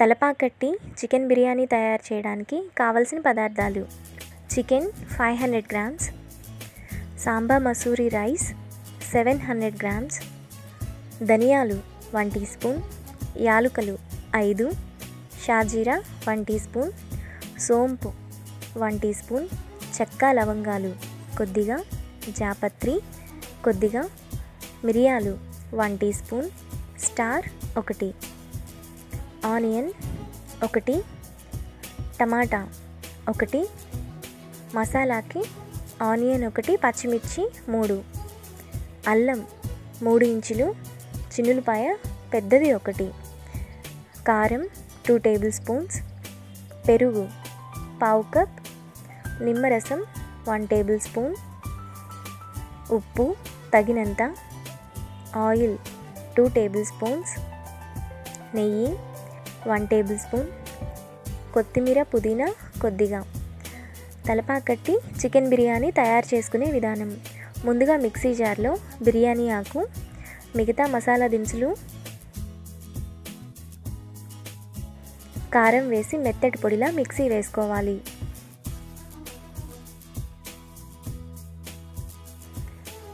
Thalappakatti chicken biryani తయారు చేయడానికి కావలసిన పదార్థాలు: chicken 500 grams, Samba Masoori rice 700 grams, ధనియాలు 1 టీ స్పూన్, యాలుకలు 5, షాజీరా 1 టీ స్పూన్, సోంపు 1 టీ స్పూన్, చెక్క లవంగాలు కొద్దిగా, జాపత్రి కొద్దిగా, మిరియాలు 1 టీ స్పూన్, స్టార్ 1, ఆనియన్ 1, టమాటా 1, మసాలాకి ఆనియన్ 1, పచ్చిమిర్చి 3, అల్లం 3 ఇంచులు, చిన్నులపాయ పెద్దది 1, కారం 2 టేబుల్ స్పూన్స్, పెరుగు 1/2 కప్, నిమ్మరసం 1 టేబుల్ స్పూన్, ఉప్పు తగినంత, ఆయిల్ 2 టేబుల్ స్పూన్స్, నెయ్యి 1 టేబుల్ స్పూన్, కొత్తిమీర పుదీనా కొద్దిగా. తలపాకట్టి చికెన్ బిర్యానీ తయారు చేసుకునే విధానం: ముందుగా మిక్సీ జార్లో బిర్యానీ ఆకు, మిగతా మసాలా దినుసులు, కారం వేసి మెత్తటి పొడిలా మిక్సీ వేసుకోవాలి.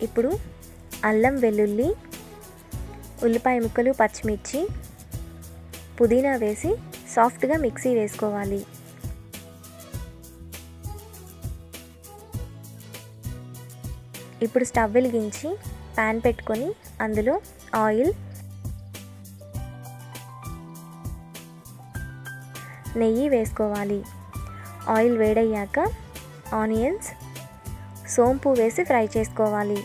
ఇప్పుడు అల్లం వెల్లుల్లి, ఉల్లిపాయ ముక్కలు, పచ్చిమిర్చి, పుదీనా వేసి సాఫ్ట్గా మిక్సీ వేసుకోవాలి. ఇప్పుడు స్టవ్ వెలిగించి పాన్ పెట్టుకొని అందులో ఆయిల్, నెయ్యి వేసుకోవాలి. ఆయిల్ వేడయ్యాక ఆనియన్స్, సోంపు వేసి ఫ్రై చేసుకోవాలి.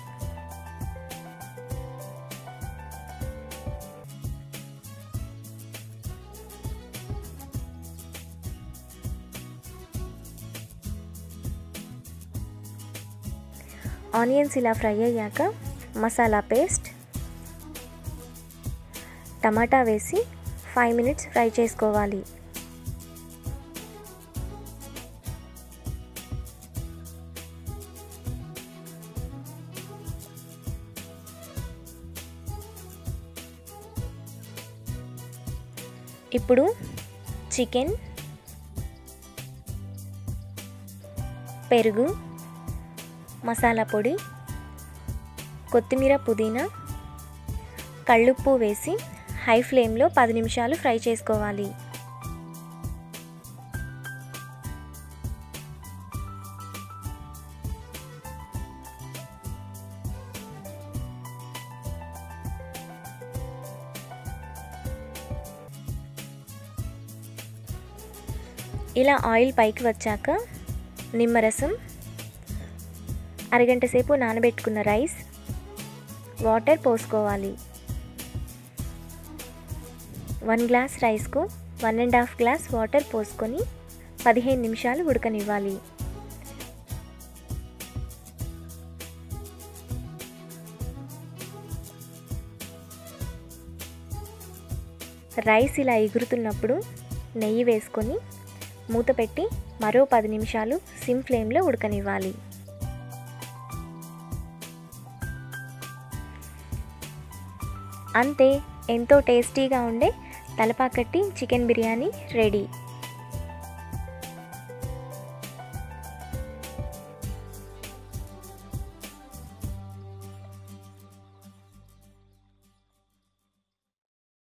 ఆనియన్స్ ఇలా ఫ్రై అయ్యాక మసాలా పేస్ట్, టమాటా వేసి 5 మినిట్స్ ఫ్రై చేసుకోవాలి. ఇప్పుడు చికెన్, పెరుగు, మసాలా పొడి, కొత్తిమీర పుదీనా, కళ్ళుప్పు వేసి హై ఫ్లేమ్లో 10 నిమిషాలు ఫ్రై చేసుకోవాలి. ఇలా ఆయిల్ పైకి వచ్చాక నిమ్మరసం, అరగంట సేపు నానబెట్టుకున్న రైస్, వాటర్ పోసుకోవాలి. 1 గ్లాస్ రైస్కు 1.5 గ్లాస్ వాటర్ పోసుకొని 15 నిమిషాలు ఉడకనివ్వాలి. రైస్ ఇలా ఎగురుతున్నప్పుడు నెయ్యి వేసుకొని మూత పెట్టి మరో 10 నిమిషాలు సిమ్ ఫ్లేమ్లో ఉడకనివ్వాలి. అంతే, ఎంతో టేస్టీగా ఉండే తలపాకట్టి చికెన్ బిర్యానీ రెడీ.